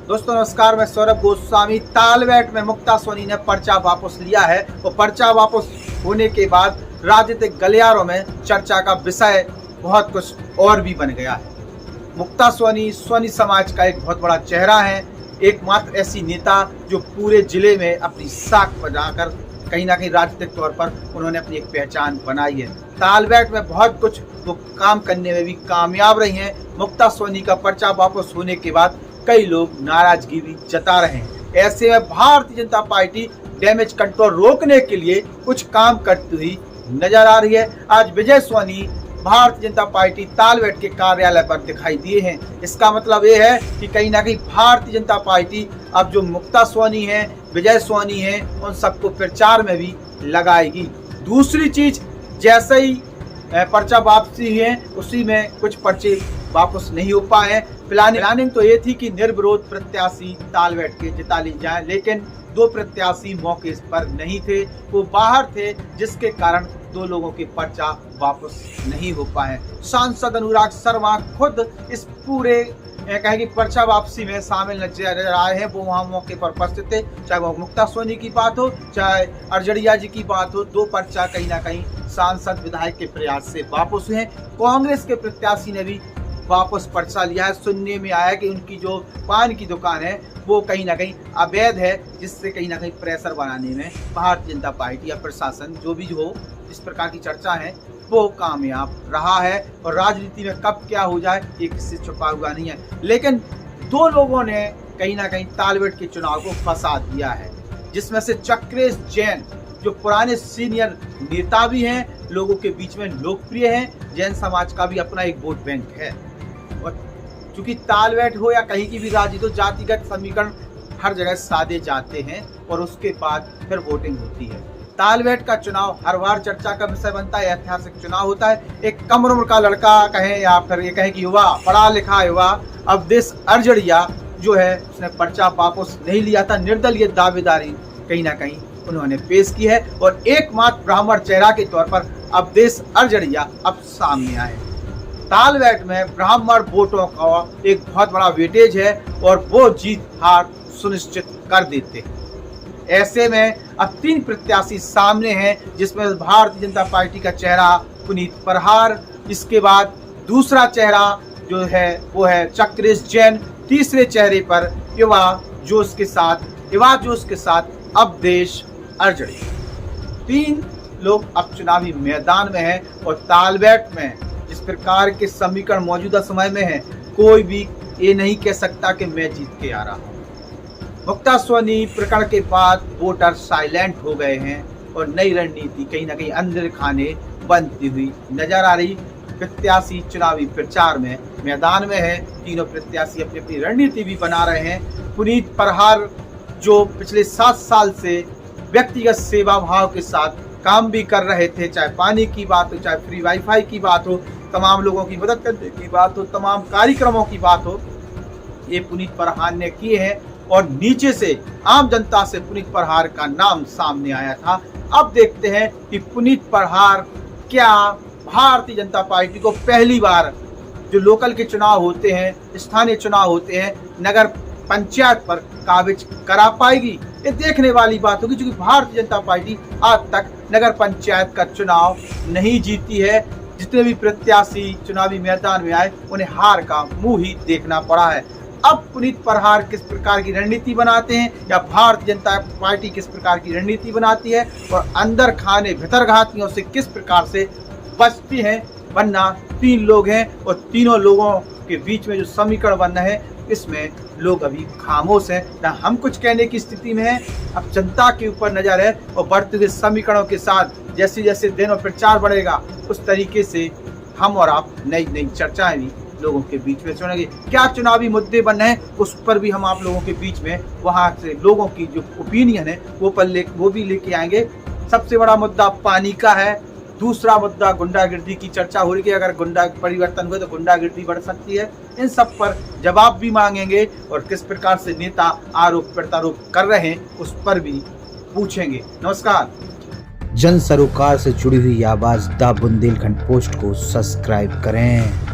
दोस्तों नमस्कार, मैं सौरभ गोस्वामी। तालबेट में मुक्ता सोनी ने पर्चा वापस लिया है और पर्चा वापस होने के बाद राजनीतिक गलियारों में चर्चा का विषय बहुत कुछ और भी बन गया है। मुक्ता सोनी समाज का एक बहुत बड़ा चेहरा है, एकमात्र ऐसी नेता जो पूरे जिले में अपनी साख बजाकर कहीं ना कहीं राजनीतिक तौर पर उन्होंने अपनी एक पहचान बनाई है। तालबेट में बहुत कुछ वो काम करने में भी कामयाब रही हैं। मुक्ता सोनी का पर्चा वापस होने के बाद कई लोग नाराजगी भी जता रहे हैं। ऐसे में Bharatiya Janata party damage control रोकने के लिए कुछ काम करती हुई नजर आ रही है। आज विजय सोनी भारतीय जनता पार्टी तालबेट के कार्यालय पर दिखाई दिए हैं। इसका मतलब ये है कि कहीं ना कहीं भारतीय जनता पार्टी अब जो मुक्ता सोनी है, विजय सोनी है, उन सबको प्रचार में भी लगाएगी। दूसरी चीज, जैसे ही पर्चा वापसी है उसी में कुछ पर्चे वापस नहीं हो पाए। प्लानिंग तो ये थी कि निर्विरोध प्रत्याशी तालबेट के जिता ली जाए, लेकिन दो प्रत्याशी मौके पर नहीं थे, वो बाहर थे, जिसके कारण दो लोगों के पर्चा वापस नहीं हो पाए। सांसद अनुराग शर्मा खुद इस पूरे कहेंगे पर्चा वापसी में शामिल नजर आए हैं। वो वहाँ मौके पर उपस्थित थे, चाहे वो मुक्ता सोनी की बात हो, चाहे अरजड़िया जी की बात हो। दो पर्चा कहीं ना कहीं सांसद विधायक के प्रयास से वापस हुए हैं। कांग्रेस के प्रत्याशी ने भी वापस पर्चा लिया है। सुनने में आया कि उनकी जो पान की दुकान है वो कहीं ना कहीं अवैध है, जिससे कहीं ना कहीं प्रेशर बनाने में भारतीय जनता पार्टी या प्रशासन जो भी हो, इस प्रकार की चर्चा है, वो कामयाब रहा है। और राजनीति में कब क्या हो जाए ये किसी से छुपा हुआ नहीं है। लेकिन दो लोगों ने कहीं ना कहीं तालबेट के चुनाव को फंसा दिया है, जिसमें से चक्रेश जैन जो पुराने सीनियर नेता भी हैं, लोगों के बीच में लोकप्रिय हैं। जैन समाज का भी अपना एक वोट बैंक है। और चूंकि तालबेट हो या कहीं की भी राजनीति हो, जातिगत समीकरण हर जगह साधे जाते हैं और उसके बाद फिर वोटिंग होती है। तालबेट का चुनाव हर बार चर्चा का विषय बनता है। ऐतिहासिक चुनाव होता है। एक कम उम्र का लड़का कहें या फिर ये कहें कि युवा, पढ़ा लिखा युवा अवधेश अरजड़िया जो है, उसने पर्चा वापस नहीं लिया था। निर्दलीय दावेदारी कहीं ना कहीं उन्होंने पेश की है और एकमात्र ब्राह्मण चेहरा के तौर पर अवधेश अरजड़िया अब सामने आए। तालबेट में ब्राह्मण वोटों का एक बहुत बड़ा वेटेज है और वो जीत हार सुनिश्चित कर देते हैं। ऐसे में अब तीन प्रत्याशी सामने हैं, जिसमें भारतीय जनता पार्टी का चेहरा पुनीत परहार, इसके बाद दूसरा चेहरा जो है वो है चक्रेश जैन, तीसरे चेहरे पर युवा जोश के साथ अवधेश अरजड़िया। तीन लोग अब चुनावी मैदान में हैं और तालबेट में जिस प्रकार के समीकरण मौजूदा समय में है, कोई भी ये नहीं कह सकता कि मैं जीत के आ रहा हूँ। मुक्ता सोनी प्रकरण के बाद वोटर साइलेंट हो गए हैं और नई रणनीति कहीं ना कहीं अंदर खाने बनती हुई नजर आ रही। प्रत्याशी चुनावी प्रचार में मैदान में है। तीनों प्रत्याशी अपनी अपनी रणनीति भी बना रहे हैं। पुनीत परहार जो पिछले 7 साल से व्यक्तिगत सेवा भाव के साथ काम भी कर रहे थे, चाहे पानी की बात हो, चाहे फ्री वाईफाई की बात हो, तमाम लोगों की मदद करने की बात हो, तमाम कार्यक्रमों की बात हो, ये पुनीत परहार ने किए हैं। और नीचे से आम जनता से पुनीत परहार का नाम सामने आया था। अब देखते हैं कि पुनीत परहार क्या भारतीय जनता पार्टी को पहली बार जो लोकल के चुनाव होते हैं, स्थानीय चुनाव होते हैं, नगर पंचायत पर काबिज करा पाएगी। ये देखने वाली बात होगी, क्योंकि भारतीय जनता पार्टी आज तक नगर पंचायत का चुनाव नहीं जीती है। जितने भी प्रत्याशी चुनावी मैदान में आए, उन्हें हार का मुंह ही देखना पड़ा है। अब पुनीत परहार किस प्रकार की रणनीति बनाते हैं या भारतीय जनता पार्टी किस प्रकार की रणनीति बनाती है और अंदर खाने भितरघातियों से किस प्रकार से बचती है, वरना तीन लोग हैं और तीनों लोगों के बीच में जो समीकरण बन रहे हैं, इसमें लोग अभी खामोश हैं, ना हम कुछ कहने की स्थिति में हैं। अब जनता के ऊपर नजर है और बढ़ते हुए समीकरणों के साथ जैसे जैसे दिन और प्रचार बढ़ेगा, उस तरीके से हम और आप नई नई चर्चाएं भी लोगों के बीच में सुनेंगे। क्या चुनावी मुद्दे बन रहे हैं, उस पर भी हम आप लोगों के बीच में वहां से लोगों की जो ओपिनियन है वो भी लेके आएंगे। सबसे बड़ा मुद्दा पानी का है। दूसरा मुद्दा गुंडागिर्दी की चर्चा हो रही है। अगर गुंडा परिवर्तन हुए तो गुंडागिर्दी बढ़ सकती है। इन सब पर जवाब भी मांगेंगे और किस प्रकार से नेता आरोप प्रत्यारोप कर रहे हैं उस पर भी पूछेंगे। नमस्कार। जन सरोकार से जुड़ी हुई आवाज द बुंदेलखंड पोस्ट को सब्सक्राइब करें।